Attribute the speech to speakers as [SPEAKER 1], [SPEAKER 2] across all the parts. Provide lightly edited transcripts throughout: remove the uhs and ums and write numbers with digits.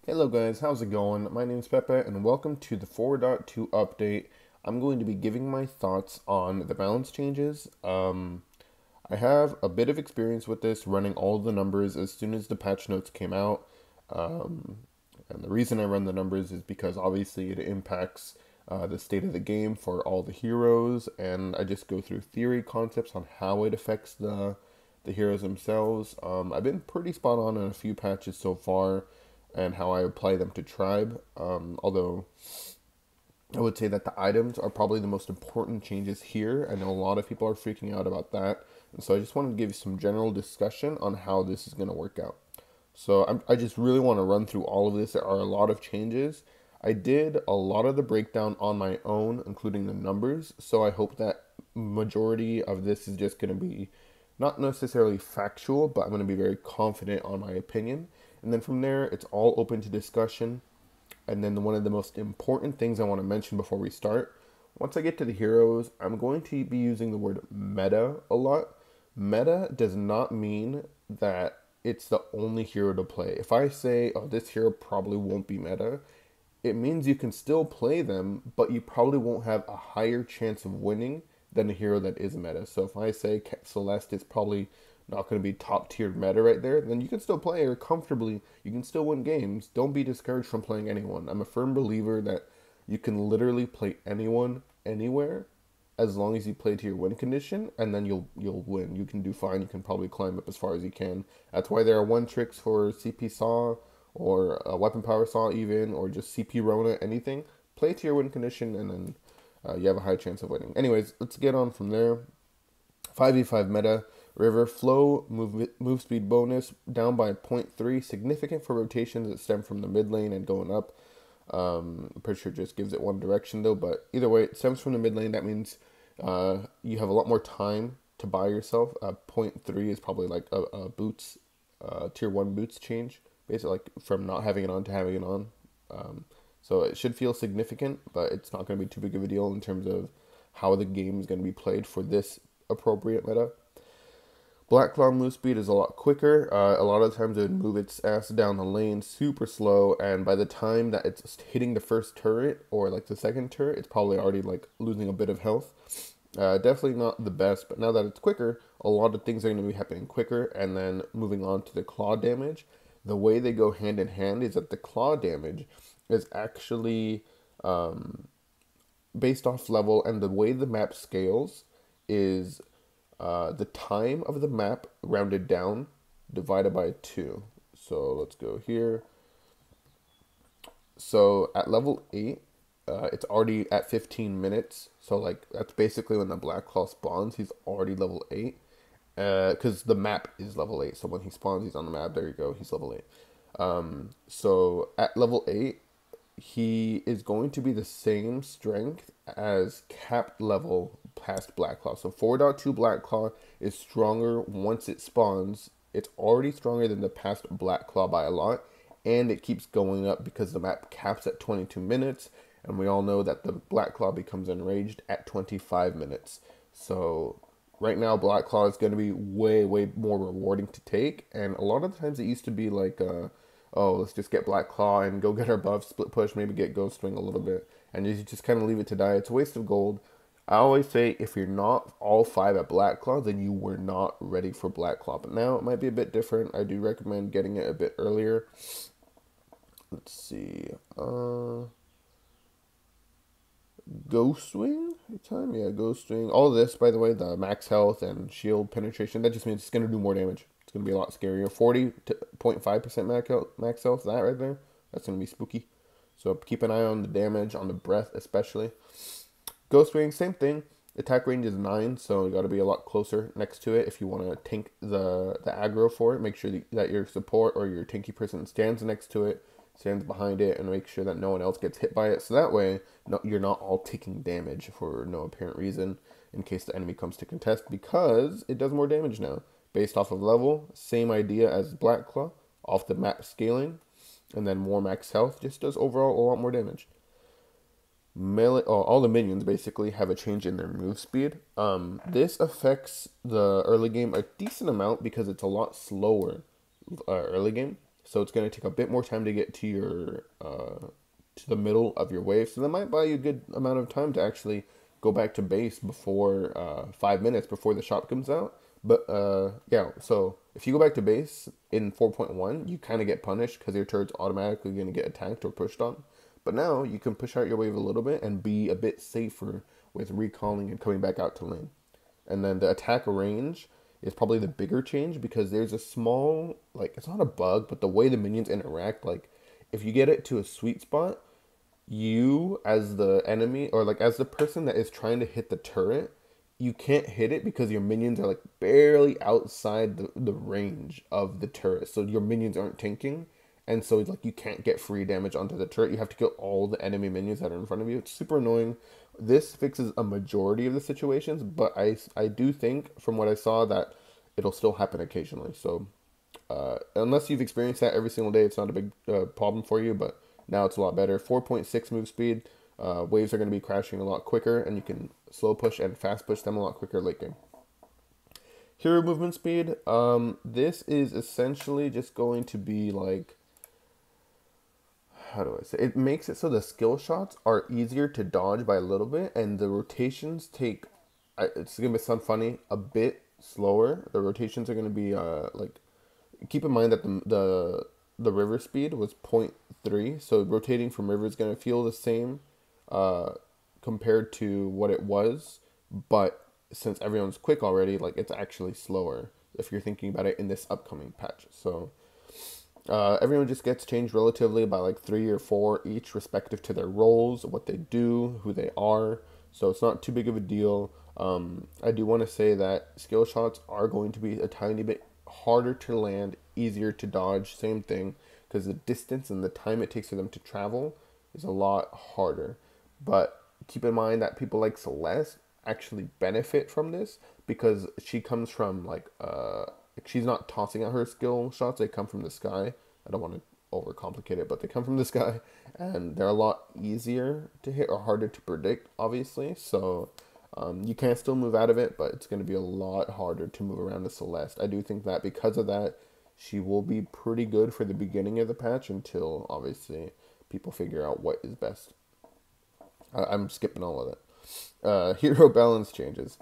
[SPEAKER 1] Hello guys, how's it going? My name is Pepe and welcome to the 4.2 update. I'm going to be giving my thoughts on the balance changes. I have a bit of experience with this, running all the numbers as soon as the patch notes came out. Um, and the reason I run the numbers is because obviously it impacts the state of the game for all the heroes, and I just go through theory concepts on how it affects the heroes themselves. I've been pretty spot on in a few patches so far and how I apply them to tribe. Although I would say that the items are probably the most important changes here. I know a lot of people are freaking out about that. And so I just wanted to give you some general discussion on how this is going to work out. So I just really want to run through all of this. There are a lot of changes. I did a lot of the breakdown on my own, including the numbers. So I hope that majority of this is just going to be not necessarily factual, but I'm going to be very confident on my opinion. And then from there, it's all open to discussion. And then one of the most important things I want to mention before we start, once I get to the heroes, I'm going to be using the word meta a lot. Meta does not mean that it's the only hero to play. If I say, oh, this hero probably won't be meta, it means you can still play them, but you probably won't have a higher chance of winning than a hero that is meta. So if I say Celeste is probably not going to be top tier meta right there, then you can still play her comfortably. You can still win games. Don't be discouraged from playing anyone. I'm a firm believer that you can literally play anyone anywhere as long as you play to your win condition, and then you'll win. You can do fine. You can probably climb up as far as you can. That's why there are one tricks for CP Saw or Weapon Power Saw even, or just CP Rona, anything. Play to your win condition, and then you have a high chance of winning. Anyways, let's get on from there. 5v5 meta. River flow move speed bonus down by 0.3, significant for rotations that stem from the mid lane and going up. I'm pretty sure it just gives it one direction though, but either way, it stems from the mid lane. That means you have a lot more time to buy yourself. 0.3 is probably like a boots, tier 1 boots change, basically like from not having it on to having it on. So it should feel significant, but it's not going to be too big of a deal in terms of how the game is going to be played for this appropriate meta. Black Claw move speed is a lot quicker. A lot of times it would move its ass down the lane super slow, and by the time that it's hitting the first turret or like the second turret, it's probably already like losing a bit of health. Definitely not the best, but now that it's quicker, a lot of things are going to be happening quicker. And then moving on to the claw damage, the way they go hand in hand is that the claw damage is actually based off level, and the way the map scales is the time of the map rounded down divided by 2. So let's go here. So at level 8, it's already at 15 minutes. So like that's basically when the Black Claw spawns. He's already level 8. Because the map is level 8. So when he spawns, he's on the map. There you go. He's level 8. So at level 8, he is going to be the same strength as capped level past Black Claw. So 4.2 Black Claw is stronger once it spawns. It's already stronger than the past Black Claw by a lot, and it keeps going up because the map caps at 22 minutes, and we all know that the Black Claw becomes enraged at 25 minutes. So right now Black Claw is going to be way more rewarding to take, and a lot of the times it used to be like oh, let's just get Black Claw and go get our buff, split push, maybe get Ghost Wing a little bit, and you just kind of leave it to die. It's a waste of gold. I always say if you're not all 5 at Black Claw, then you were not ready for Black Claw. But now it might be a bit different. I do recommend getting it a bit earlier. Let's see. Ghost Wing time? Yeah, Ghost Wing. All of this, by the way, the max health and shield penetration, that just means it's going to do more damage. It's going to be a lot scarier. 40.5% max health, that right there, that's going to be spooky. So keep an eye on the damage, on the breath especially. Ghost Wing, same thing. Attack range is 9, so you got to be a lot closer next to it if you want to tank the aggro for it. Make sure that your support or your tanky person stands next to it, stands behind it, and make sure that no one else gets hit by it. So that way, you're not all taking damage for no apparent reason in case the enemy comes to contest, because it does more damage now. Based off of level, same idea as Black Claw, off the map scaling, and then more max health, just does overall a lot more damage. Melee, all the minions basically have a change in their move speed. This affects the early game a decent amount because it's a lot slower early game. so it's going to take a bit more time to get to your to the middle of your wave. So that might buy you a good amount of time to actually go back to base before 5 minutes before the shop comes out. But yeah, so if you go back to base in 4.1, you kind of get punished because your turret's automatically going to get attacked or pushed on. But now you can push out your wave a little bit and be a bit safer with recalling and coming back out to lane. And then the attack range is probably the bigger change because there's a small, like, it's not a bug, but the way the minions interact, like, if you get it to a sweet spot, you as the enemy or like as the person that is trying to hit the turret, you can't hit it because your minions are like barely outside the range of the turret. So your minions aren't tanking. And so like you can't get free damage onto the turret. You have to kill all the enemy minions that are in front of you. It's super annoying. This fixes a majority of the situations, but I do think from what I saw that it'll still happen occasionally. So unless you've experienced that every single day, it's not a big problem for you, but now it's a lot better. 4.6 move speed. Waves are going to be crashing a lot quicker, and you can slow push and fast push them a lot quicker late game. Hero movement speed. This is essentially just going to be like, how do I say? It makes it so the skill shots are easier to dodge by a little bit, and the rotations take. It's gonna sound funny, a bit slower. The rotations are gonna be like. Keep in mind that the river speed was 0.3, so rotating from river is gonna feel the same, compared to what it was, but since everyone's quick already, like it's actually slower if you're thinking about it in this upcoming patch. So everyone just gets changed relatively by like 3 or 4 each, respective to their roles, what they do, who they are. So it's not too big of a deal. I do want to say that skill shots are going to be a tiny bit harder to land, easier to dodge, same thing, because the distance and the time it takes for them to travel is a lot harder. But keep in mind that people like Celeste actually benefit from this because she comes from like she's not tossing out her skill shots, they come from the sky. I don't want to overcomplicate it, but they come from the sky and they're a lot easier to hit or harder to predict, obviously. So you can still move out of it, but it's going to be a lot harder to move around to Celeste. I do think that because of that, she will be pretty good for the beginning of the patch until obviously people figure out what is best. I'm skipping all of it. Hero balance changes.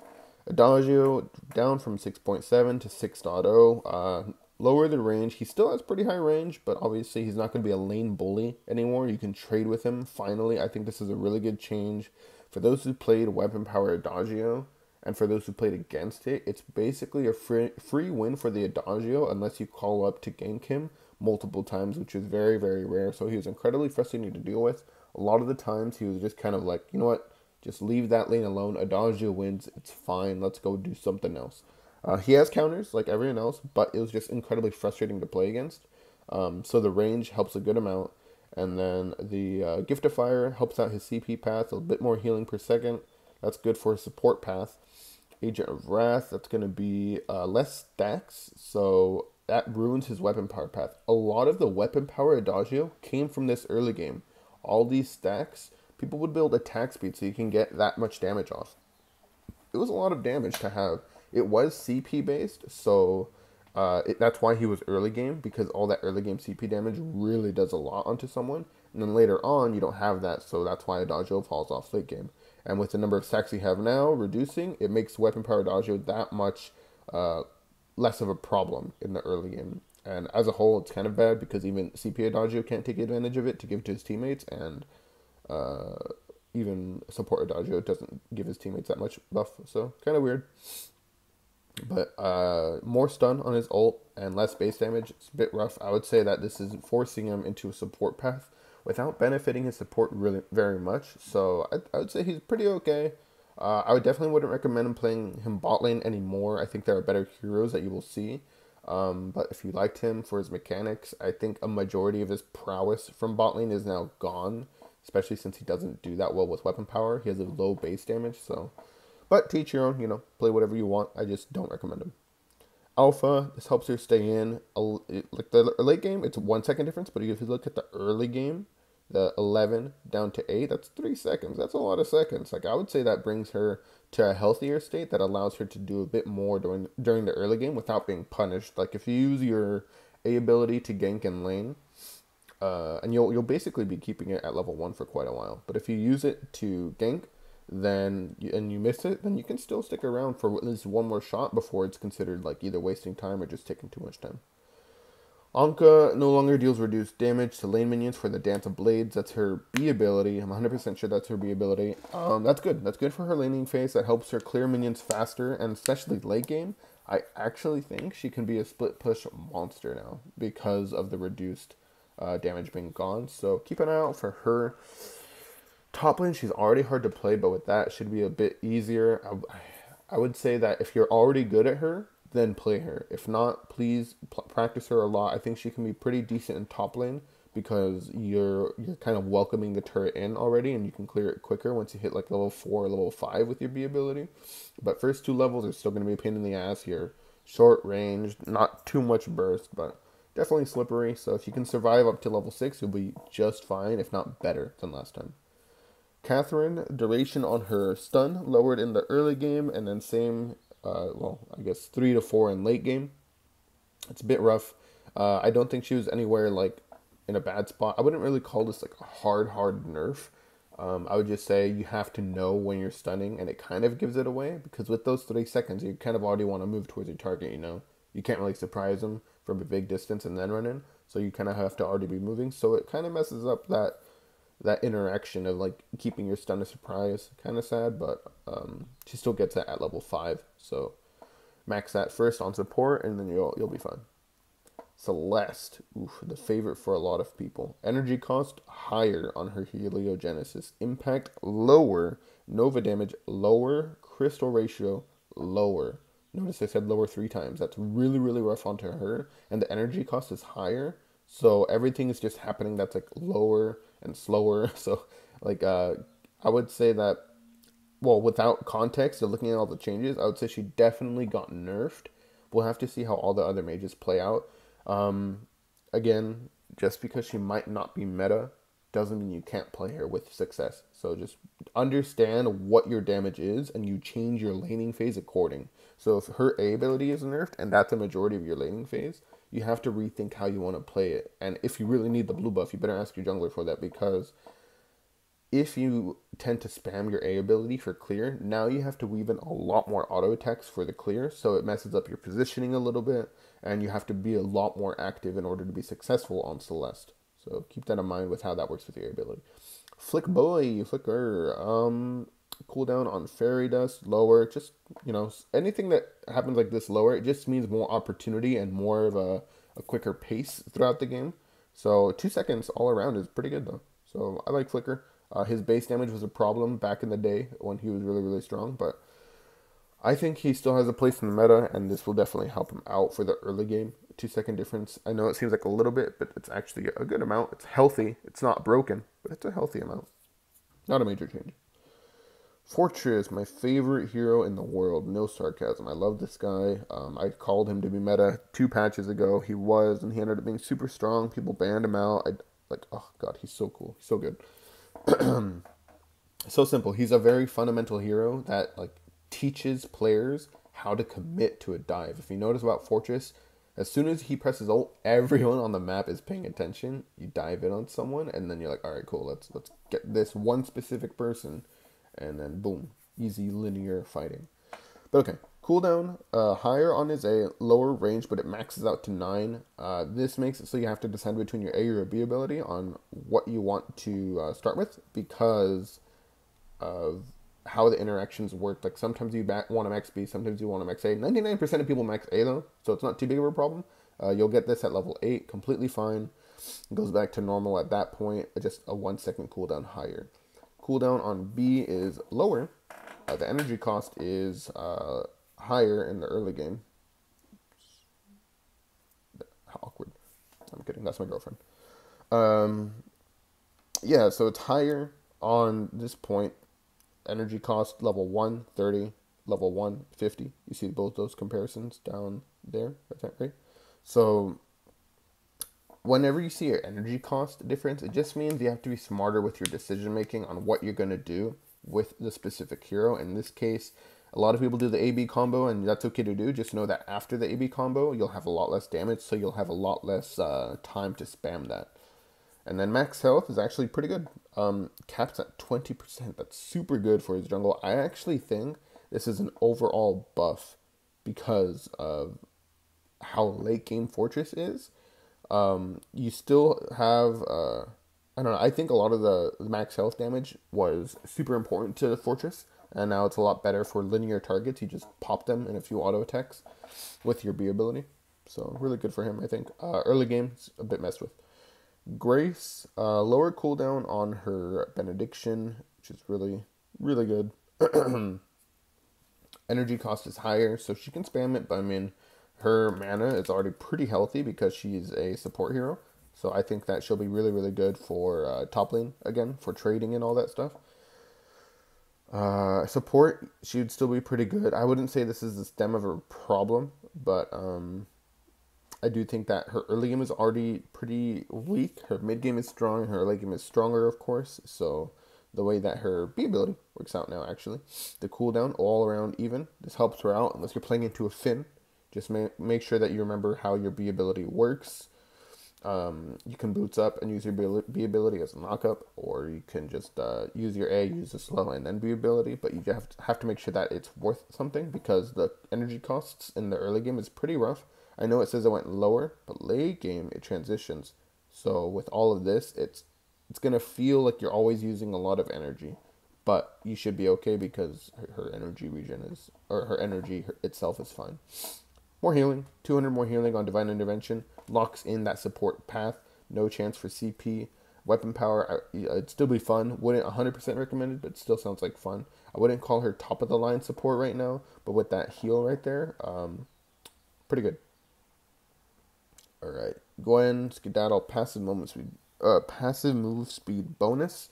[SPEAKER 1] Adagio down from 6.7 to 6.0. Lower the range. He still has pretty high range, but obviously he's not going to be a lane bully anymore. You can trade with him. Finally, I think this is a really good change. For those who played Weapon Power Adagio, and for those who played against it, it's basically a free win for the Adagio unless you call up to gank him multiple times, which is very, very rare. So he was incredibly frustrating to deal with. A lot of the times he was just kind of like, you know what, just leave that lane alone. Adagio wins. It's fine. Let's go do something else. He has counters like everyone else, but it was just incredibly frustrating to play against. So the range helps a good amount. And then the Gift of Fire helps out his CP path, a bit more healing per second. That's good for his support path. Agent of Wrath, that's going to be less stacks, so that ruins his weapon power path. A lot of the weapon power Adagio came from this early game. All these stacks, people would build attack speed so you can get that much damage off. It was a lot of damage to have. It was CP based, so that's why he was early game, because all that early game CP damage really does a lot onto someone. And then later on, you don't have that, so that's why Adagio falls off late game. And with the number of stacks you have now reducing, it makes weapon power Adagio that much less of a problem in the early game. And as a whole, it's kind of bad because even CP Adagio can't take advantage of it to give to his teammates, and even support Adagio doesn't give his teammates that much buff. So kind of weird. But more stun on his ult and less base damage. It's a bit rough. I would say that this is forcing him into a support path without benefiting his support really very much. So I would say he's pretty okay. I definitely wouldn't recommend him playing him bot lane anymore. I think there are better heroes that you will see. But if you liked him for his mechanics, I think a majority of his prowess from bot lane is now gone, especially since he doesn't do that well with weapon power. He has a low base damage, so... But teach your own, play whatever you want. I just don't recommend him. Alpha, this helps her stay in. Like the late game, it's a 1 second difference, but if you look at the early game, the 11 down to 8, that's 3 seconds. That's a lot of seconds. Like, I would say that brings her to a healthier state that allows her to do a bit more during the early game without being punished. Like, if you use your A ability to gank and lane, and you'll basically be keeping it at level 1 for quite a while. But if you use it to gank, and you miss it, then you can still stick around for at least one more shot before it's considered like either wasting time or just taking too much time. Anka no longer deals reduced damage to lane minions for the Dance of Blades. That's her B ability. I'm 100% sure that's her B ability. That's good. That's good for her laning phase. That helps her clear minions faster, and especially late game. I actually think she can be a split push monster now because of the reduced damage being gone. So keep an eye out for her. Top lane, she's already hard to play, but with that, should be a bit easier. I would say that if you're already good at her, then play her. If not, please practice her a lot. I think she can be pretty decent in top lane because you're kind of welcoming the turret in already, and you can clear it quicker once you hit like level 4 or level 5 with your B ability. But first 2 levels are still going to be a pain in the ass here. Short range, not too much burst, but definitely slippery. So if you can survive up to level 6, you'll be just fine, if not better than last time. Catherine, duration on her stun lowered in the early game, and then same, I guess 3 to 4 in late game. It's a bit rough. I don't think she was anywhere like in a bad spot. I wouldn't really call this like a hard nerf. I would just say you have to know when you're stunning, and it kind of gives it away because with those 3 seconds, you kind of already want to move towards your target. You can't really surprise them from a big distance and then run in, so you kind of have to already be moving. So it kind of messes up that interaction of like keeping your stun a surprise. Kind of sad, but she still gets it at level 5. So max that first on support, and then you'll be fine. Celeste, the favorite for a lot of people. Energy cost higher on her Heliogenesis. Impact lower. Nova damage lower. Crystal ratio lower. Notice I said lower 3 times. That's really, really rough onto her. And the energy cost is higher. So everything is just happening that's like lower and slower. So like I would say that, well, without context of looking at all the changes, I would say she definitely got nerfed. We'll have to see how all the other mages play out. Again, just because she might not be meta doesn't mean you can't play her with success. So just understand what your damage is, and you change your laning phase according. So if her A ability is nerfed, and that's a majority of your laning phase, you have to rethink how you want to play it. And if you really need the blue buff, you better ask your jungler for that, because if you tend to spam your A ability for clear, now you have to weave in a lot more auto attacks for the clear, so it messes up your positioning a little bit, and you have to be a lot more active in order to be successful on Celeste. So keep that in mind with how that works with your ability. Flicker. Cooldown on Fairy Dust, lower. Just, anything that happens like this lower, it just means more opportunity and more of a quicker pace throughout the game. So 2 seconds all around is pretty good though. So I like Flicker. His base damage was a problem back in the day when he was really, really strong, but I think he still has a place in the meta, and this will definitely help him out for the early game. 2 second difference. I know it seems like a little bit, but it's actually a good amount. It's healthy. It's not broken, but it's a healthy amount. Not a major change. Fortress, my favorite hero in the world. No sarcasm. I love this guy. I called him to be meta 2 patches ago. He was, and he ended up being super strong. People banned him out. Oh god, he's so cool. He's so good. So simple. He's a very fundamental hero that teaches players how to commit to a dive. If you notice about Fortress, as soon as he presses ult, everyone on the map is paying attention. You dive in on someone, and then you're like, all right, cool. Let's get this one specific person, and then boom, easy linear fighting. But okay, cooldown higher on his A, lower range, but it maxes out to 9. This makes it so you have to decide between your A or your B ability on what you want to start with, because of how the interactions work. Like sometimes you want to max B, sometimes you want to max A. 99% of people max A though, so it's not too big of a problem. You'll get this at level 8, completely fine. It goes back to normal at that point, just a 1 second cooldown higher. Cooldown on B is lower. The energy cost is higher in the early game. How awkward. I'm kidding, that's my girlfriend. Yeah, so it's higher on this point. Energy cost level 1, 30, level 1, 50. You see both those comparisons down there, right? So whenever you see your energy cost difference, it just means you have to be smarter with your decision making on what you're going to do with the specific hero. In this case, A lot of people do the AB combo, and that's okay to do. Just know that after the AB combo, you'll have a lot less damage, so you'll have a lot less time to spam that. And then max health is actually pretty good. Caps at 20%. That's super good for his jungle. I actually think this is an overall buff because of how late game Fortress is. You still have I don't know. I think a lot of the max health damage was super important to the Fortress, and now it's a lot better for linear targets. You just pop them in a few auto attacks with your B ability. So really good for him, I think. Early game, it's a bit messed with. Grace, lower cooldown on her Benediction, which is really, really good. Energy cost is higher, so she can spam it, but I mean, her mana is already pretty healthy because she's a support hero. So I think that she'll be really, really good for top lane, again, for trading and all that stuff. Support, she would still be pretty good. I wouldn't say this is the stem of her problem, but I do think that her early game is already pretty weak. Her mid game is strong. Her late game is stronger, of course. So the way that her B ability works out now, actually, the cooldown all around even. This helps her out unless you're playing into a Finn. Just make sure that you remember how your B ability works. You can boots up and use your B ability as a knockup, or you can just use your A, use the slow, and then B ability. But you have to make sure that it's worth something because the energy costs in the early game is pretty rough. I know it says it went lower, but late game it transitions. So with all of this, it's gonna feel like you're always using a lot of energy, but you should be okay because her energy regen is, or her energy itself is fine. More healing, 200 more healing on Divine Intervention, locks in that support path, no chance for CP. Weapon power, it'd still be fun. Wouldn't 100% recommend it, but it still sounds like fun. I wouldn't call her top of the line support right now, but with that heal right there, pretty good. All right, Gwen, Skedaddle, passive move speed bonus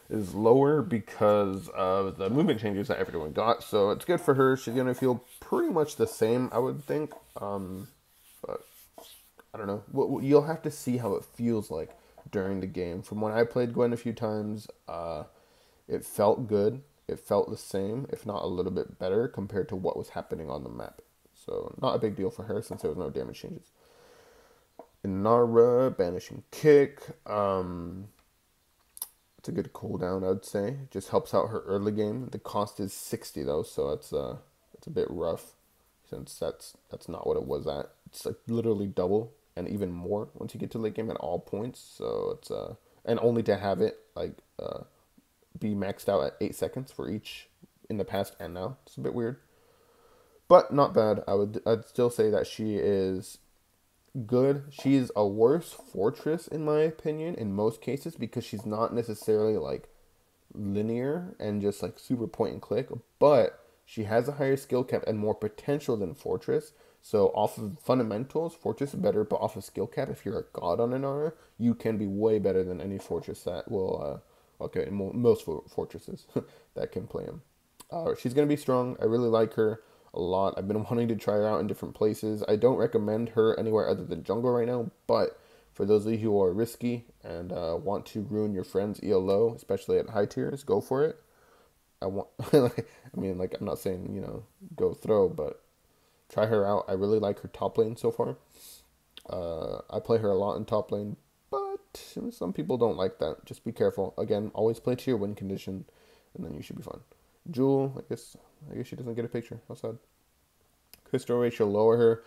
[SPEAKER 1] is lower because of the movement changes that everyone got. So it's good for her. She's gonna feel pretty much the same, I would think. But I don't know. You'll have to see how it feels like during the game. From when I played Gwen a few times, it felt good. It felt the same, if not a little bit better, compared to what was happening on the map. So not a big deal for her since there was no damage changes. Inara, Banishing Kick. It's a good cooldown, I would say. It just helps out her early game. The cost is 60 though, so it's a bit rough since that's not what it was at. It's like literally double and even more once you get to late game at all points. So it's and only to have it like be maxed out at 8 seconds for each in the past and now. It's a bit weird, but not bad. I'd still say that she is good. She's a worse Fortress in my opinion in most cases because she's not necessarily like linear and just like super point and click, but she has a higher skill cap and more potential than Fortress. So off of fundamentals, Fortress is better, but off of skill cap, if you're a god on Inara, you can be way better than any Fortress that will most Fortresses that can play him. She's gonna be strong. I really like her a lot. I've been wanting to try her out in different places. I don't recommend her anywhere other than jungle right now, but for those of you who are risky and want to ruin your friend's ELO, especially at high tiers, go for it. I mean, like, I'm not saying, go throw, but try her out. I really like her top lane so far. I play her a lot in top lane, but some people don't like that. Just be careful. Again, always play to your win condition, and then you should be fine. Jewel, I guess she doesn't get a picture. How sad. Crystal ratio, lower her.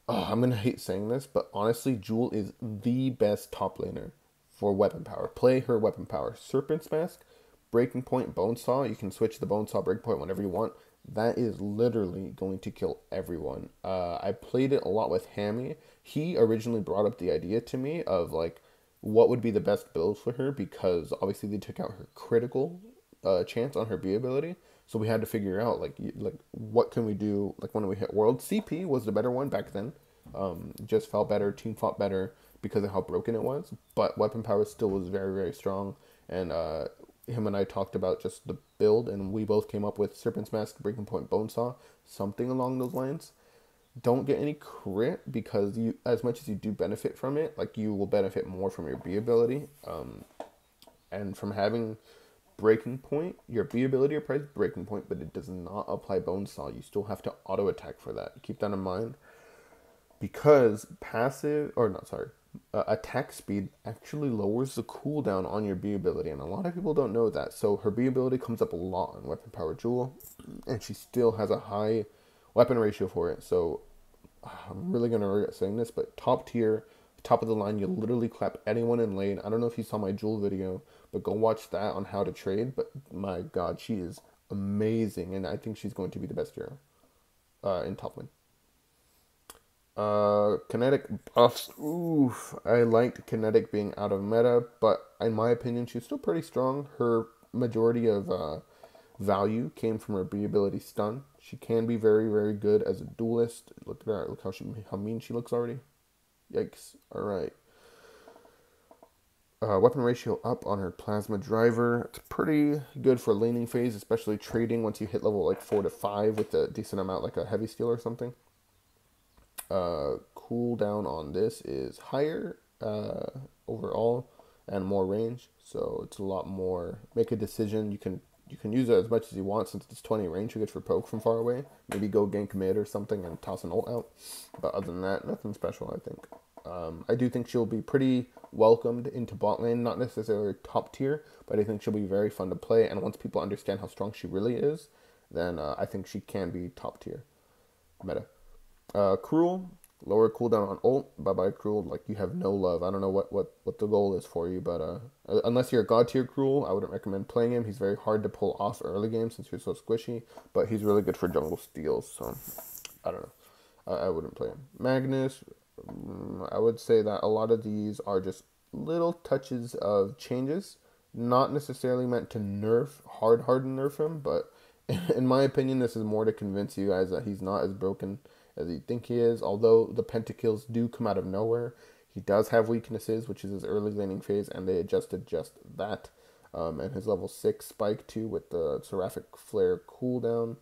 [SPEAKER 1] Oh, I'm gonna hate saying this, but honestly, Jewel is the best top laner for weapon power. Play her weapon power. Serpent's Mask, Breaking Point, Bone Saw. You can switch the Bone Saw Breaking Point whenever you want. That is literally going to kill everyone. I played it a lot with Hammy. He originally brought up the idea to me of like what would be the best build for her because obviously they took out her critical chance on her B ability. So we had to figure out like what can we do like when we hit World. CP was the better one back then. Just felt better, team fought better because of how broken it was. But weapon power still was very, very strong. And him and I talked about just the build, and we both came up with Serpent's Mask, Breaking Point, Bonesaw, something along those lines. Don't get any crit because you, as much as you do benefit from it, like you will benefit more from your B ability, and from having breaking point. Your B ability applies breaking point, but it does not apply bone saw. You still have to auto attack for that. Keep that in mind. Because passive, or not, sorry, attack speed actually lowers the cooldown on your B ability, and a lot of people don't know that. So her B ability comes up a lot on Weapon Power Jewel, and she still has a high weapon ratio for it. So I'm really gonna regret saying this, but top tier, top of the line, you literally clap anyone in lane. I don't know if you saw my Jewel video, but go watch that on how to trade. But my God, she is amazing, and I think she's going to be the best hero in top lane. Kinetic buffs. Oof. I liked Kinetic being out of meta, but in my opinion, she's still pretty strong. Her majority of value came from her B ability stun. She can be very, very good as a duelist. Look at her. Look how mean she looks already. Yikes. All right. Weapon ratio up on her plasma driver. It's pretty good for laning phase, especially trading once you hit level like 4 to 5 with a decent amount, like a heavy steel or something. Cooldown on this is higher overall and more range, so it's a lot more. Make a decision. You can use it as much as you want since it's 20 range. You get for poke from far away. Maybe go gank mid or something and toss an ult out. But other than that, nothing special. I think. I do think she'll be pretty welcomed into bot lane, not necessarily top tier, but I think she'll be very fun to play. And once people understand how strong she really is, then I think she can be top tier meta. Cruel, lower cooldown on ult. Bye-bye, Cruel. Like, you have no love. I don't know what the goal is for you, but unless you're a god tier Cruel, I wouldn't recommend playing him. He's very hard to pull off early game since you're so squishy, but he's really good for jungle steals, so I don't know. I wouldn't play him. Magnus, I would say that a lot of these are just little touches of changes, not necessarily meant to hard nerf him, but in my opinion, this is more to convince you guys that he's not as broken as you think he is. Although the pentakills do come out of nowhere, he does have weaknesses, which is his early laning phase, and they adjusted just that. And his level 6 spike too with the Seraphic Flare cooldown.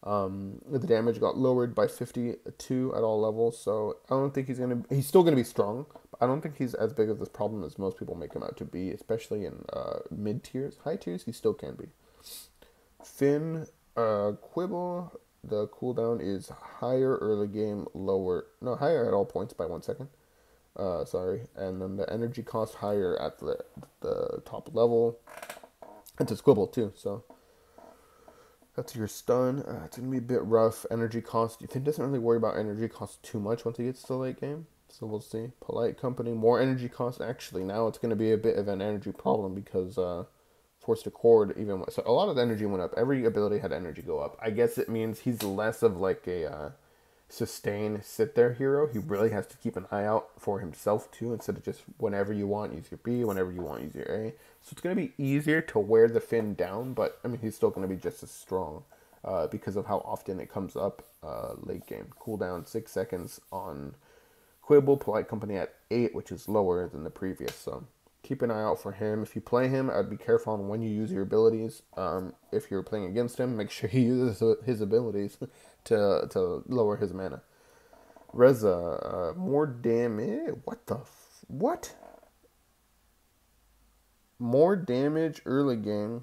[SPEAKER 1] The damage got lowered by 52 at all levels, so I don't think he's still gonna be strong, but I don't think he's as big of this problem as most people make him out to be, especially in mid tiers. High tiers, he still can be. Finn, Quibble, the cooldown is higher early game, higher at all points by 1 second. Sorry, and then the energy cost higher at the top level. It's a Squibble too, so that's your stun. It's going to be a bit rough. Energy cost. Finn doesn't really worry about energy cost too much once he gets to the late game. So we'll see. Polite Company. More energy cost. Actually, now it's going to be a bit of an energy problem because Forced Accord even... So a lot of the energy went up. Every ability had energy go up. I guess it means he's less of like a sustain sit there hero. He really has to keep an eye out for himself too, instead of just whenever you want, use your B. Whenever you want, use your A. So it's going to be easier to wear the Finn down, but I mean, he's still going to be just as strong because of how often it comes up late game. Cooldown 6 seconds on Quibble. Polite Company at 8, which is lower than the previous. So keep an eye out for him. If you play him, I'd be careful on when you use your abilities. If you're playing against him, make sure he uses his abilities to lower his mana. Reza, more damage. What? More damage early game.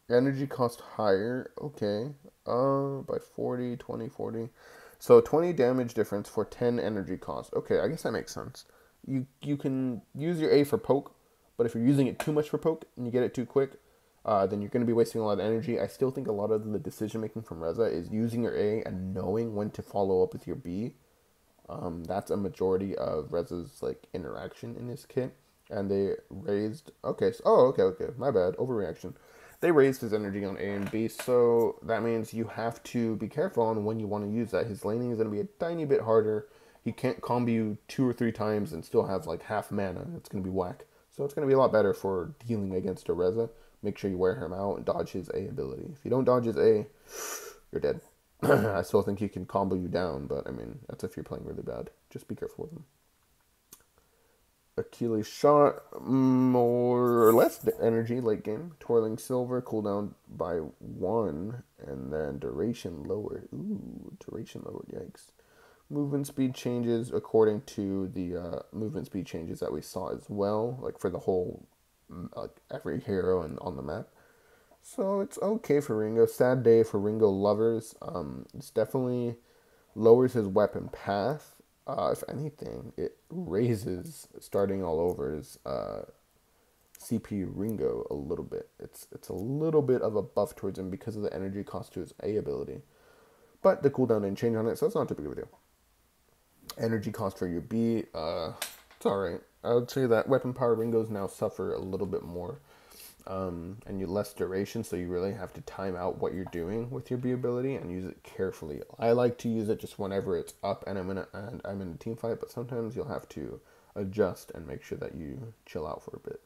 [SPEAKER 1] Energy cost higher. Okay. By 40, 20, 40. So 20 damage difference for 10 energy cost. Okay, I guess that makes sense. You can use your A for poke, but if you're using it too much for poke and you get it too quick, then you're going to be wasting a lot of energy. I still think a lot of the decision making from Reza is using your A and knowing when to follow up with your B. That's a majority of Reza's like interaction in his kit. And they raised... Okay, my bad, overreaction. They raised his energy on A and B, so that means you have to be careful on when you want to use that. His laning is going to be a tiny bit harder. He can't combo you 2 or 3 times and still have like half mana. It's going to be whack. So it's going to be a lot better for dealing against a Reza. Make sure you wear him out and dodge his A ability. If you don't dodge his A, you're dead. I still think he can combo you down, but I mean, that's if you're playing really bad. Just be careful with him. Achilles shot, more or less energy late game. Twirling Silver, cooldown by 1, and then duration lowered. Ooh, duration lowered, yikes. Movement speed changes according to the movement speed changes that we saw as well, like for the whole, like every hero and on the map. So it's okay for Ringo. Sad day for Ringo lovers. It's definitely lowers his weapon path. If anything, it raises starting all over's CP Ringo a little bit. It's a little bit of a buff towards him because of the energy cost to his A ability. But the cooldown didn't change on it, so it's not too big of a deal. Energy cost for your B, it's alright. I would say that weapon power Ringos now suffer a little bit more. And you less duration, so you really have to time out what you're doing with your B ability and use it carefully. I like to use it just whenever it's up and I'm in a team fight, but sometimes you'll have to adjust and make sure that you chill out for a bit.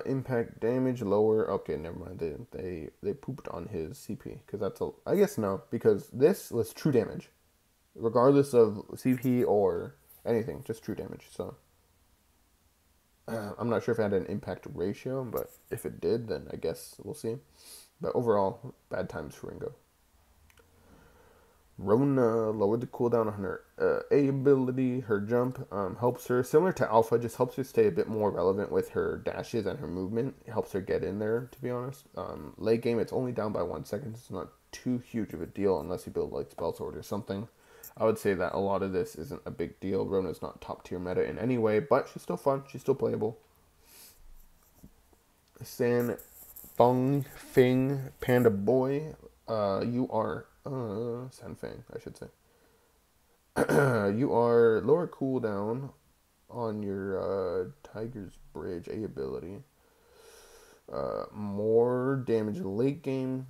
[SPEAKER 1] Impact damage lower. Okay, never mind. They pooped on his CP because that's a. I guess no, because this was true damage, regardless of CP or anything, just true damage. So I'm not sure if it had an impact ratio, but if it did, then I guess we'll see. But overall, bad times for Ringo. Rona lowered the cooldown on her A ability. Her jump helps her, similar to Alpha, just helps her stay a bit more relevant with her dashes and her movement. It helps her get in there, to be honest. Late game, it's only down by 1 second. It's not too huge of a deal unless you build like Spell Sword or something. I would say that a lot of this isn't a big deal. Rona's not top tier meta in any way, but she's still fun. She's still playable. San Feng Fing Panda Boy, you are San Feng, I should say. You are lower cooldown on your Tiger's Bridge A ability. More damage late game,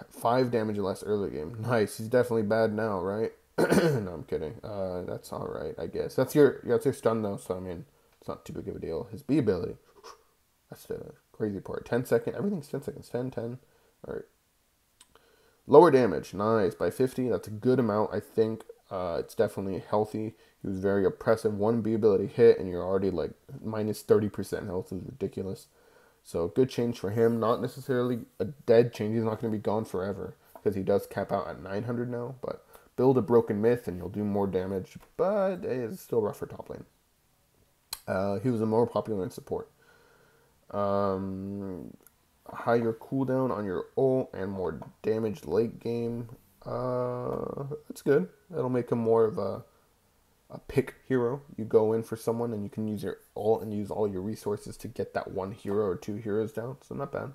[SPEAKER 1] 5 damage less early game. Nice. He's definitely bad now, right? No, I'm kidding. That's all right, I guess. That's your stun though, so I mean, it's not too big of a deal. His B ability, that's the crazy part. 10 second, everything's 10 seconds. 10, 10. All right. Lower damage, nice by 50. That's a good amount, I think. It's definitely healthy. He was very oppressive. 1 B ability hit, and you're already like minus 30% health. Is ridiculous. So good change for him. Not necessarily a dead change. He's not going to be gone forever because he does cap out at 900 now. But build a broken myth, and you'll do more damage. But it's still rough for top lane. He was a more popular in support. Higher cooldown on your ult and more damage late game. That's good. That'll make him more of a pick hero. You go in for someone and you can use your ult and use all your resources to get that 1 hero or 2 heroes down. So not bad.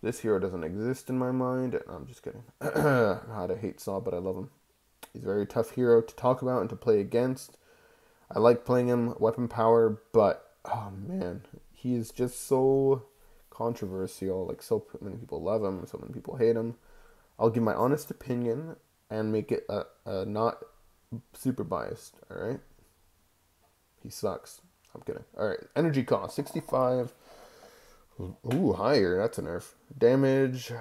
[SPEAKER 1] This hero doesn't exist in my mind. I'm just kidding. I hate Saw, but I love him. He's a very tough hero to talk about and to play against. I like playing him weapon power, but oh man, he is just so controversial. Like, so many people love him, so many people hate him. I'll give my honest opinion and make it not super biased. All right, he sucks. I'm kidding. All right, energy cost 65. Ooh, higher. That's a nerf. Damage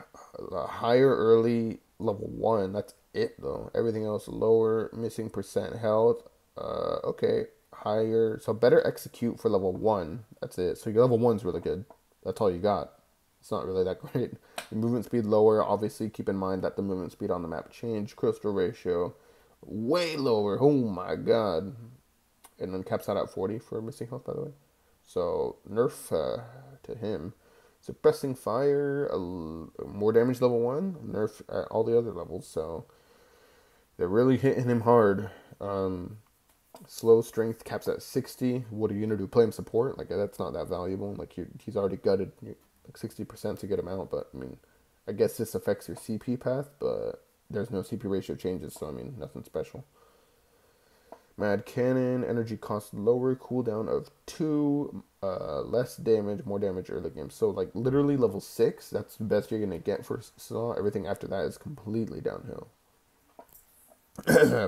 [SPEAKER 1] higher early level 1. That's it though. Everything else lower. Missing percent health. Okay, higher. So better execute for level 1. That's it. So your level 1's really good. That's all you got. It's not really that great. The movement speed lower. Obviously, keep in mind that the movement speed on the map changed. Crystal ratio way lower. Oh my god. And then caps out at 40 for missing health, by the way. So nerf to him. Suppressing fire, more damage level 1. Nerf at all the other levels. So they're really hitting him hard. Slow strength caps at 60. What are you gonna do? Play him support? Like, that's not that valuable. Like, he's already gutted like 60% to get him out. But I mean, I guess this affects your CP path, but there's no CP ratio changes, so I mean, nothing special. Mad Cannon, energy cost lower, cooldown of 2, less damage, more damage early game. So like literally level 6, that's the best you're gonna get for Saw. Everything after that is completely downhill.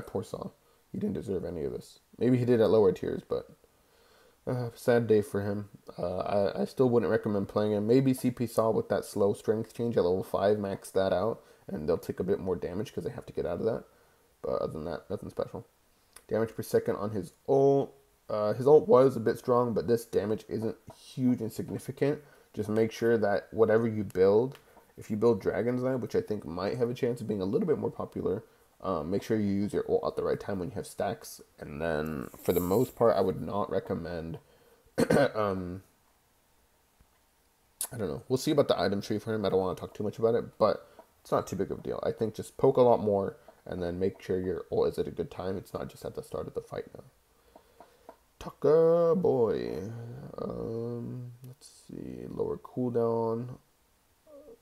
[SPEAKER 1] Poor Saw. He didn't deserve any of this. Maybe he did at lower tiers, but sad day for him. I still wouldn't recommend playing him. Maybe CP Saw with that slow strength change at level 5, max that out, and they'll take a bit more damage because they have to get out of that. But other than that, nothing special. Damage per second on his ult. His ult was a bit strong, but this damage isn't huge and significant. Just make sure that whatever you build, if you build Dragon's Eye, which I think might have a chance of being a little bit more popular, make sure you use your ult at the right time when you have stacks. And then, for the most part, I would not recommend I don't know. We'll see about the item tree for him. I don't want to talk too much about it, but it's not too big of a deal. I think just poke a lot more and then make sure your ult is at a good time. It's not just at the start of the fight now. Tucker boy. Let's see. Lower cooldown.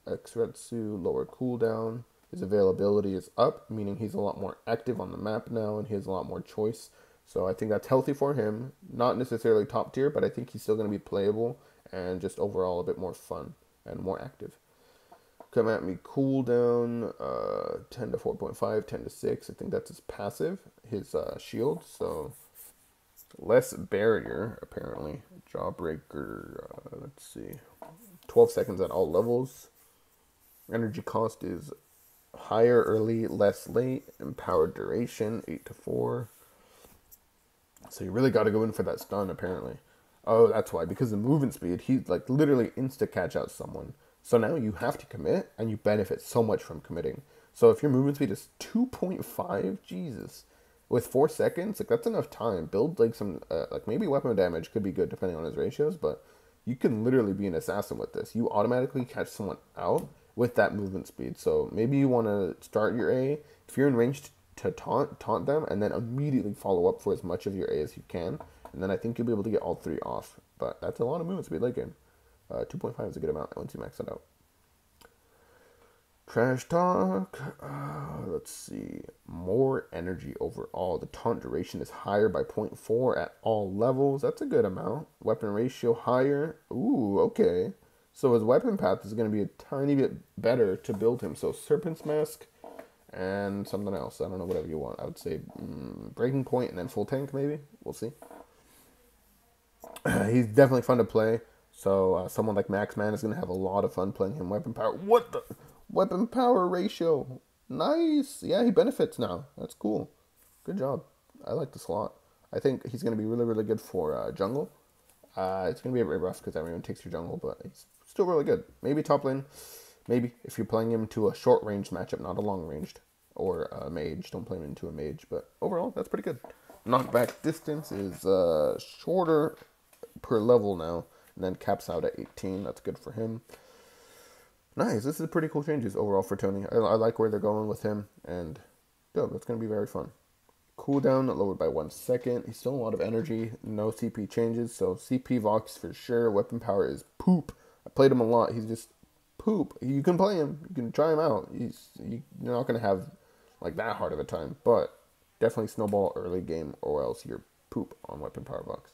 [SPEAKER 1] Xretsu, lower cooldown. His availability is up, meaning he's a lot more active on the map now and he has a lot more choice. So I think that's healthy for him. Not necessarily top tier, but I think he's still going to be playable and just overall a bit more fun and more active. Come at me cooldown, 10 to 4.5, 10 to 6. I think that's his passive, his shield. So less barrier, apparently. Jawbreaker, let's see. 12 seconds at all levels. Energy cost is higher early, less late. Empowered duration, 8 to 4. So you really got to go in for that stun, apparently. Oh, that's why. Because the movement speed, he like literally insta-catch out someone. So now you have to commit, and you benefit so much from committing. So if your movement speed is 2.5, Jesus, with 4 seconds, like that's enough time. Build like some, like maybe weapon damage could be good depending on his ratios, but you can literally be an assassin with this. You automatically catch someone out with that movement speed. So maybe you want to start your A. If you're in range to taunt them, and then immediately follow up for as much of your A as you can. And then I think you'll be able to get all 3 off. But that's a lot of movement speed late game. 2.5 is a good amount once you max it out. Trash talk. Let's see. More energy overall. The taunt duration is higher by 0.4 at all levels. That's a good amount. Weapon ratio higher. Ooh, okay. So his weapon path is going to be a tiny bit better to build him. So Serpent's Mask and something else. I don't know, whatever you want. I would say Breaking Point and then Full Tank maybe. We'll see. He's definitely fun to play. So someone like Maxman is going to have a lot of fun playing him. Weapon power. What the? Weapon power ratio. Nice. Yeah, he benefits now. That's cool. Good job. I like the slot. I think he's going to be really, really good for jungle. It's going to be a bit rough because everyone takes your jungle, but he's still really good. Maybe top lane. Maybe if you're playing him to a short range matchup, not a long ranged. Or a mage. Don't play him into a mage. But overall, that's pretty good. Knockback distance is shorter per level now. And then caps out at 18. That's good for him. Nice. This is pretty cool changes overall for Tony. I like where they're going with him. And yeah, that's going to be very fun. Cooldown lowered by 1 second. He's still a lot of energy. No CP changes. So CP Vox for sure. Weapon power is poop. I played him a lot. He's just poop. You can play him. You can try him out. You're not going to have like that hard of a time. But definitely snowball early game or else you're poop on Weapon Power Vox.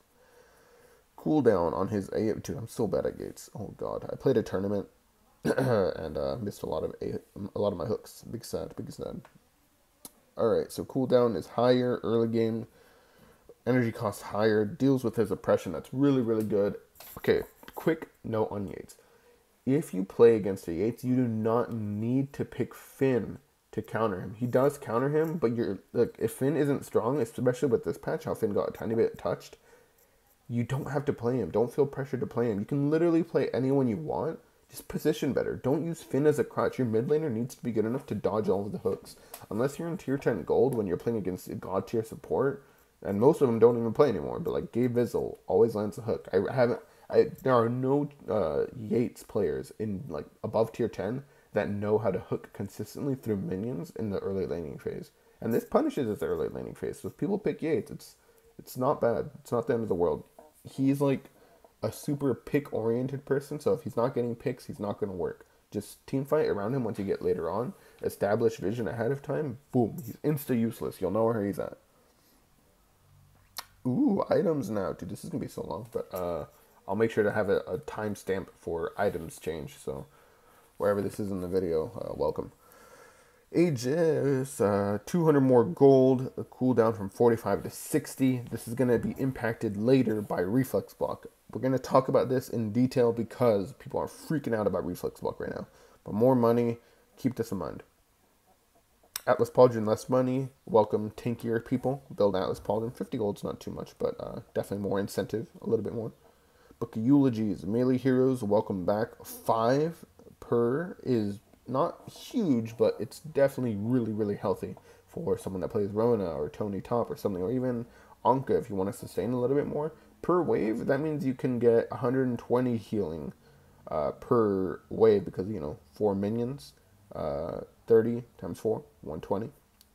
[SPEAKER 1] Cooldown on his A. Dude, I'm so bad at gates. Oh god. I played a tournament and missed a lot of my hooks. Big sad. Alright, so cooldown is higher, early game. Energy cost higher, deals with his oppression. That's really, really good. Okay, quick note on Yates. If you play against a Yates, you do not need to pick Finn to counter him. He does counter him, but if Finn isn't strong, especially with this patch, how Finn got a tiny bit touched, you don't have to play him. Don't feel pressured to play him. You can literally play anyone you want. Just position better. Don't use Finn as a crutch. Your mid laner needs to be good enough to dodge all of the hooks. Unless you're in tier 10 gold when you're playing against god tier support, and most of them don't even play anymore, but like Gabe Vizzle always lands a hook. There are no Yates players in like above tier 10 that know how to hook consistently through minions in the early laning phase. And this punishes its early laning phase. So if people pick Yates, it's not bad. It's not the end of the world. He's like a super pick-oriented person, so if he's not getting picks, he's not going to work. Just team fight around him once you get later on. Establish vision ahead of time. Boom. He's insta-useless. You'll know where he's at. Ooh, items now. Dude, this is going to be so long, but I'll make sure to have a timestamp for items change, so wherever this is in the video, welcome. Aegis, 200 more gold, a cooldown from 45 to 60. This is going to be impacted later by Reflex Block. We're going to talk about this in detail because people are freaking out about Reflex Block right now. But more money, keep this in mind. Atlas Pauldron, less money. Welcome tankier people. Build Atlas Pauldron. 50 gold's not too much, but definitely more incentive, a little bit more. Book of Eulogies, melee heroes, welcome back. 5 per is not huge, but it's definitely really, really healthy for someone that plays Rona or Tony Top or something, or even Anka if you want to sustain a little bit more. Per wave, that means you can get 120 healing per wave because, 4 minions, 30 times 4, 120.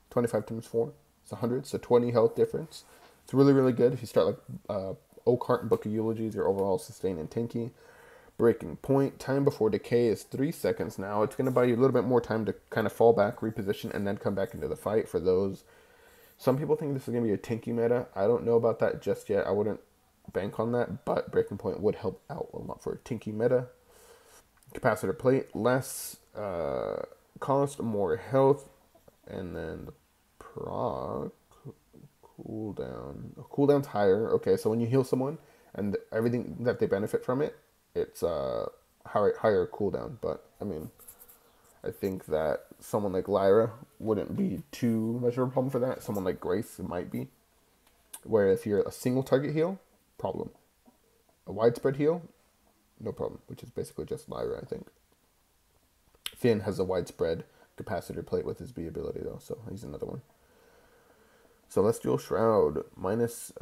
[SPEAKER 1] 25 times 4, it's 100. So 20 health difference. It's really, really good. If you start like Oakheart and Book of Eulogies, your overall sustain and tanky. Breaking point, time before decay is 3 seconds now. It's going to buy you a little bit more time to kind of fall back, reposition, and then come back into the fight for those. Some people think this is going to be a tanky meta. I don't know about that just yet. I wouldn't bank on that, but breaking point would help out a lot for a tinky meta. Capacitor plate, less cost, more health, and then the proc cooldown. Cooldown's higher. Okay, so when you heal someone and everything that they benefit from it, it's higher cooldown. But I mean, I think that someone like Lyra wouldn't be too much of a problem for that. Someone like Grace, it might be. Where if you're a single target heal, problem. A widespread heal, no problem. Which is basically just Lyra, I think. Finn has a widespread capacitor plate with his B ability though, so he's another one. Celestial Shroud, minus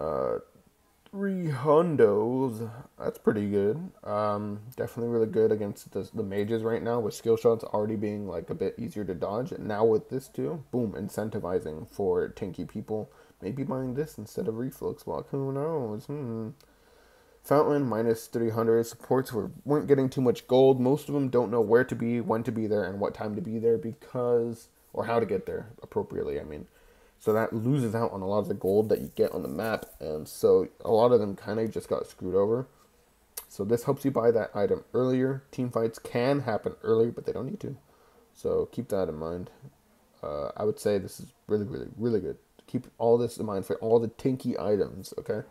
[SPEAKER 1] 3 hundos. That's pretty good. Definitely really good against the mages right now, with skill shots already being like a bit easier to dodge. And now with this too, boom, incentivizing for tanky people. Maybe buying this instead of reflux block. Who knows? Fountain, minus 300. Supports weren't getting too much gold. Most of them don't know where to be, when to be there, and what time to be there or how to get there appropriately, I mean. So that loses out on a lot of the gold that you get on the map. And so a lot of them kind of just got screwed over. So this helps you buy that item earlier. Team fights can happen earlier, but they don't need to. So keep that in mind. I would say this is really, really, really good. Keep all this in mind for all the tinky items, okay?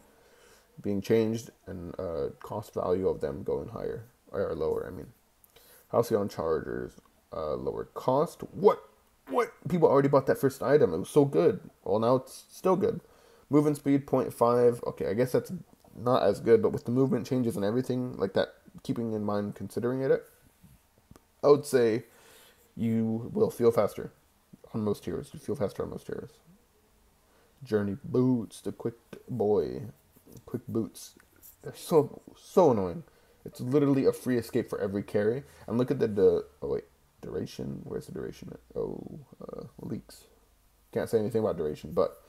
[SPEAKER 1] Being changed and cost value of them going higher. Or lower, I mean. Halcyon Chargers, lower cost. What? People already bought that first item. It was so good. Well, now it's still good. Movement speed, 0.5. Okay, I guess that's not as good, but with the movement changes and everything like that, keeping in mind, considering it, I would say you will feel faster on most heroes. You feel faster on most heroes. Journey boots, the quick boots. They're so annoying. It's literally a free escape for every carry. And look at duration. Where's the duration? Leaks. Can't say anything about duration, but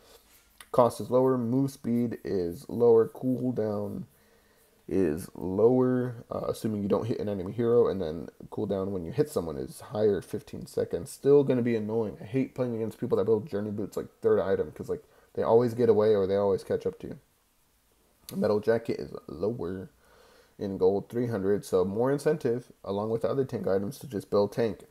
[SPEAKER 1] cost is lower, move speed is lower, cooldown is lower, assuming you don't hit an enemy hero, and then cooldown when you hit someone is higher, 15 seconds. Still going to be annoying. I hate playing against people that build journey boots like third item, because like they always get away or they always catch up to you. Metal jacket is lower in gold, 300, so more incentive along with the other tank items to just build tank.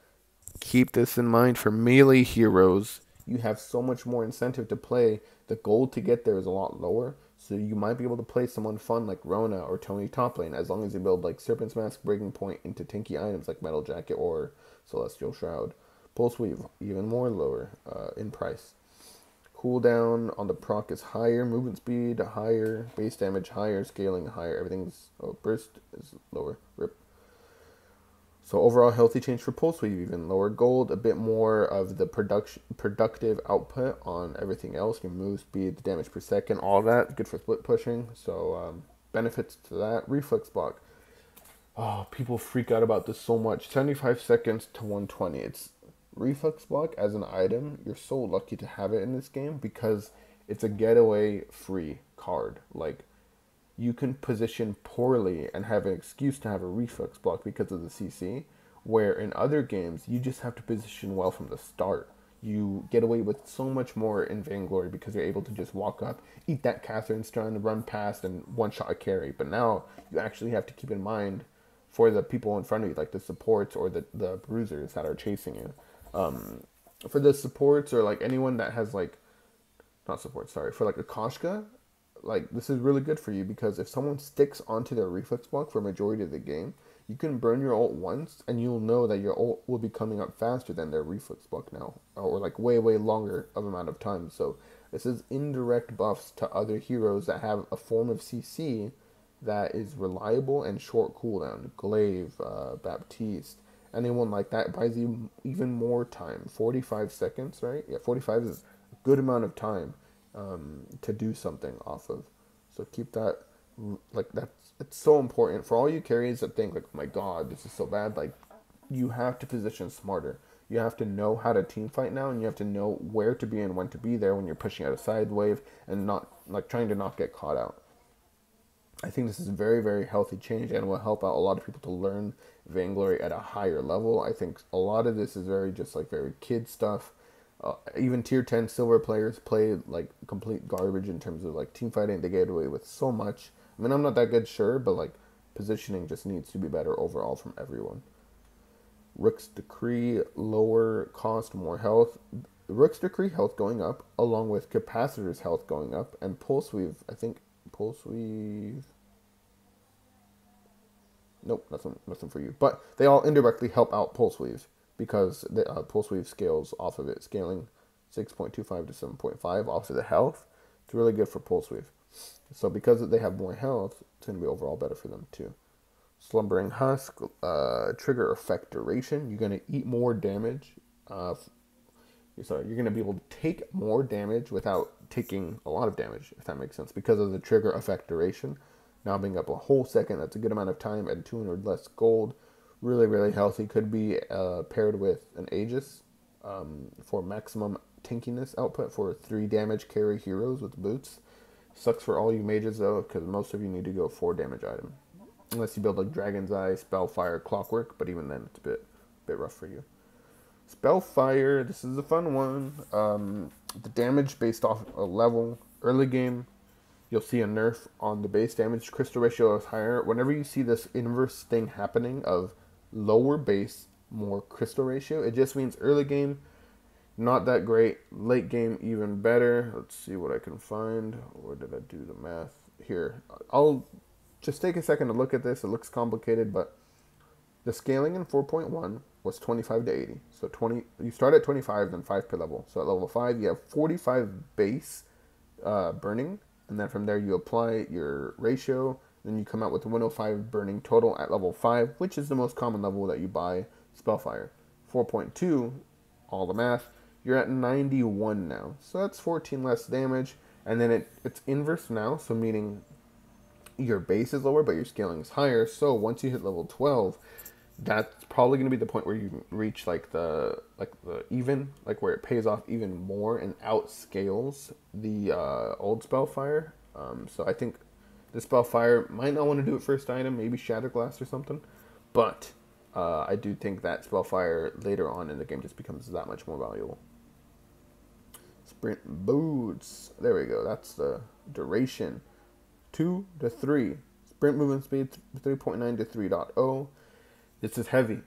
[SPEAKER 1] Keep this in mind for melee heroes. You have so much more incentive to play. The gold to get there is a lot lower, so you might be able to play someone fun like Rona or Tony top lane, as long as you build like Serpent's Mask, Breaking Point into tanky items like Metal Jacket or Celestial Shroud. Pulse Weave, even more lower in price. Cooldown on the proc is higher, movement speed higher, base damage higher, scaling higher, everything's... burst is lower, rip. So overall healthy change for Pulse Weave, even lower gold, a bit more of the productive output on everything else, your move speed, the damage per second, all that, good for split pushing, so benefits to that. Reflex block, oh, people freak out about this so much, 75 seconds to 120, it's... Reflex block as an item, you're so lucky to have it in this game because it's a getaway free card. Like, you can position poorly and have an excuse to have a reflex block because of the CC, where in other games you just have to position well from the start. You get away with so much more in Vainglory because you're able to just walk up, eat that Catherine stun, run past, and one-shot a carry. But now you actually have to keep in mind for the people in front of you, like the supports or the bruisers that are chasing you. For the supports or like anyone that has like, not support, sorry, for like a Koshka, like this is really good for you because if someone sticks onto their reflex block for a majority of the game, you can burn your ult once and you'll know that your ult will be coming up faster than their reflex block now, or like way longer of amount of time. So this is indirect buffs to other heroes that have a form of CC that is reliable and short cooldown. Glaive, Baptiste, anyone like that buys you even more time. 45 seconds, right? Yeah, 45 is a good amount of time to do something off of. So keep that like that's it's so important for all you carries that think like, oh my god, this is so bad. Like you have to position smarter. You have to know how to team fight now, and you have to know where to be and when to be there when you're pushing out a side wave and not like trying to not get caught out. I think this is a very, very healthy change and will help out a lot of people to learn Vainglory at a higher level. I think a lot of this is very just like very kid stuff. Even tier 10 silver players play like complete garbage in terms of like team fighting. They get away with so much. I mean, I'm not that good, sure, but like positioning just needs to be better overall from everyone. Rook's Decree, lower cost, more health. Rook's Decree health going up, along with Capacitor's health going up, and Pulse Weave, I think, Pulse Weave... Nope, nothing for you. But they all indirectly help out Pulse Weave, because the Pulse Weave scales off of it, scaling 6.25 to 7.5 off of the health. It's really good for Pulse Weave. So because they have more health, it's going to be overall better for them too. Slumbering Husk, trigger effect duration. You're going to eat more damage. You're going to be able to take more damage without taking a lot of damage, if that makes sense, because of the trigger effect duration. Now being up a whole second, that's a good amount of time at 200 less gold. Really, really healthy. Could be paired with an Aegis for maximum tankiness output for 3 damage carry heroes with boots. Sucks for all you mages though, because most of you need to go 4 damage item. Unless you build like Dragon's Eye, Spellfire, Clockwork, but even then it's a bit rough for you. Spellfire, this is a fun one. The damage based off a level, early game, you'll see a nerf on the base damage. Crystal ratio is higher. Whenever you see this inverse thing happening of lower base, more crystal ratio, it just means early game, not that great. Late game, even better. Let's see what I can find. Where did I do the math? Here. I'll just take a second to look at this. It looks complicated, but the scaling in 4.1 was 25 to 80. So you start at 25, then 5 per level. So at level 5, you have 45 base burning, and then from there you apply your ratio, then you come out with 105 burning total at level 5, which is the most common level that you buy Spellfire. 4.2, all the math, you're at 91 now. So that's 14 less damage, and then it's inverse now, so meaning your base is lower, but your scaling is higher. So once you hit level 12, that's probably going to be the point where you reach like the even, like where it pays off even more and outscales the old Spellfire. So I think the Spellfire might not want to do it first item, maybe Shatterglass or something, but I do think that Spellfire later on in the game just becomes that much more valuable. Sprint Boots, there we go. That's the duration. 2 to 3. Sprint movement speed 3.9 to 3.0. This is heavy.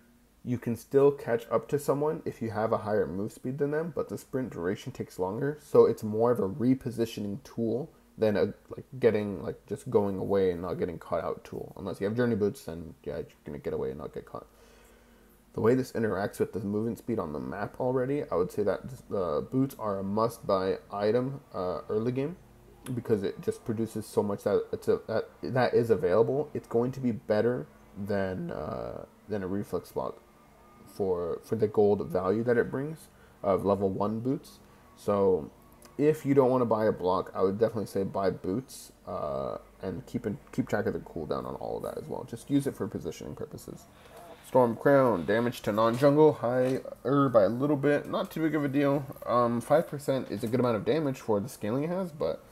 [SPEAKER 1] You can still catch up to someone if you have a higher move speed than them, but the sprint duration takes longer, so it's more of a repositioning tool than a just going away and not getting caught out tool. Unless you have journey boots, then yeah, you're gonna get away and not get caught. The way this interacts with the movement speed on the map already, I would say that boots are a must-buy item early game, because it just produces so much that that is available. It's going to be better than a reflex block for the gold value that it brings of level 1 boots. So if you don't want to buy a block, I would definitely say buy boots and keep track of the cooldown on all of that as well. Just use it for positioning purposes. Storm Crown, damage to non-jungle, higher by a little bit, not too big of a deal. 5% is a good amount of damage for the scaling it has, but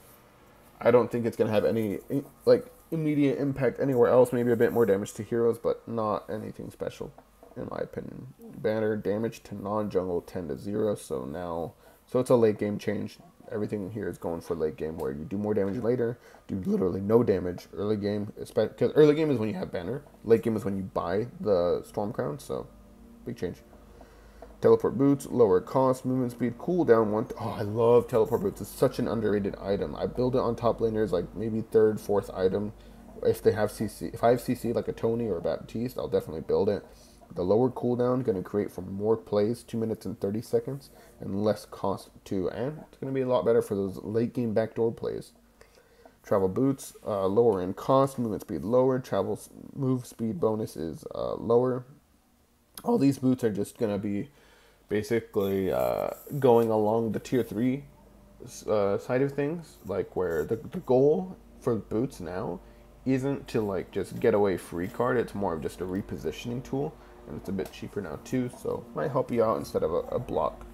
[SPEAKER 1] I don't think it's going to have any like immediate impact anywhere else. Maybe a bit more damage to heroes, but not anything special, in my opinion. Banner, damage to non-jungle 10 to 0, so it's a late game change. Everything here is going for late game, where you do more damage later, do literally no damage early game, because early game is when you have banner, late game is when you buy the Storm Crown, so big change. Teleport boots, lower cost, movement speed, cooldown 1. Oh, I love teleport boots. It's such an underrated item. I build it on top laners, like maybe 3rd, 4th item. If they have CC, if I have CC like a Tony or a Baptiste, I'll definitely build it. The lower cooldown going to create for more plays, 2 minutes and 30 seconds, and less cost too. And it's going to be a lot better for those late game backdoor plays. Travel boots, lower in cost, movement speed lower, travel move speed bonus is lower. All these boots are just going to be basically going along the tier 3 side of things, like where the goal for boots now isn't to like just get away free card. It's more of just a repositioning tool, and it's a bit cheaper now too, so might help you out instead of a block.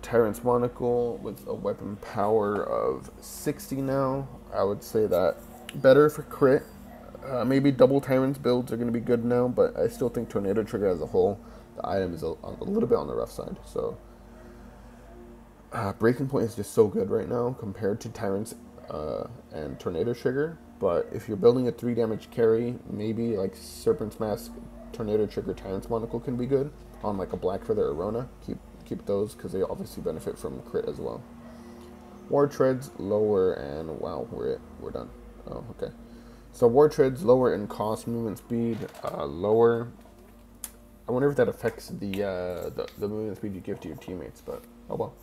[SPEAKER 1] Tyrant's Monocle with a weapon power of 60 now. I would say that better for crit. Maybe double Tyrant's builds are going to be good now, but I still think Tornado Trigger as a whole, the item is a little bit on the rough side. So Breaking Point is just so good right now compared to Tyrant's and Tornado Trigger. But if you're building a 3 damage carry, maybe like Serpent's Mask, Tornado Trigger, Tyrant's Monocle can be good on like a Black Feather Arona. Keep those because they obviously benefit from crit as well. War Treads lower, and wow, we're done. Oh, okay. So War Treads lower in cost, movement speed lower. I wonder if that affects the movement speed you give to your teammates, but oh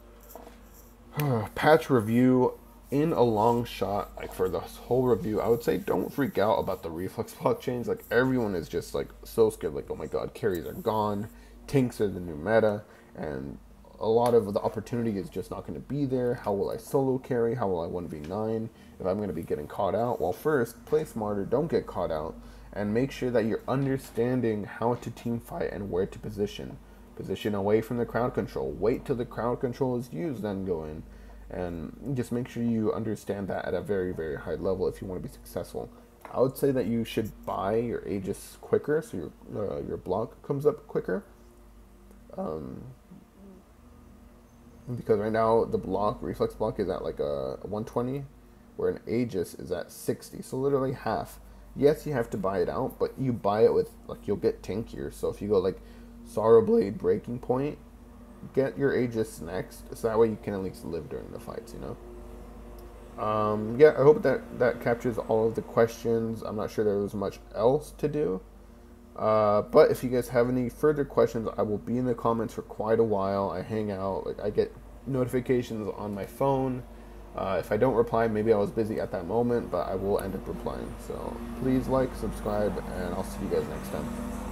[SPEAKER 1] well. Patch review in a long shot, like for this whole review, I would say don't freak out about the reflex block change. Like everyone is just like so scared, like oh my god, carries are gone, tanks are the new meta, and a lot of the opportunity is just not going to be there. How will I solo carry? How will I 1v9 if I'm going to be getting caught out? Well, first, play smarter, don't get caught out, and make sure that you're understanding how to team fight and where to position. Position away from the crowd control. Wait till the crowd control is used, then go in. And just make sure you understand that at a very, very high level if you want to be successful. I would say that you should buy your Aegis quicker, so your block comes up quicker. Because right now the reflex block is at like a 120, where an Aegis is at 60, so literally half. Yes, you have to buy it out, but you buy it with, like, you'll get tankier. So if you go like Sorrowblade, Breaking Point, get your Aegis next, so that way you can at least live during the fights, you know? Yeah, I hope that captures all of the questions. I'm not sure there was much else to do. But if you guys have any further questions, I will be in the comments for quite a while. I hang out, like I get notifications on my phone. If I don't reply, maybe I was busy at that moment, but I will end up replying. So please like, subscribe, and I'll see you guys next time.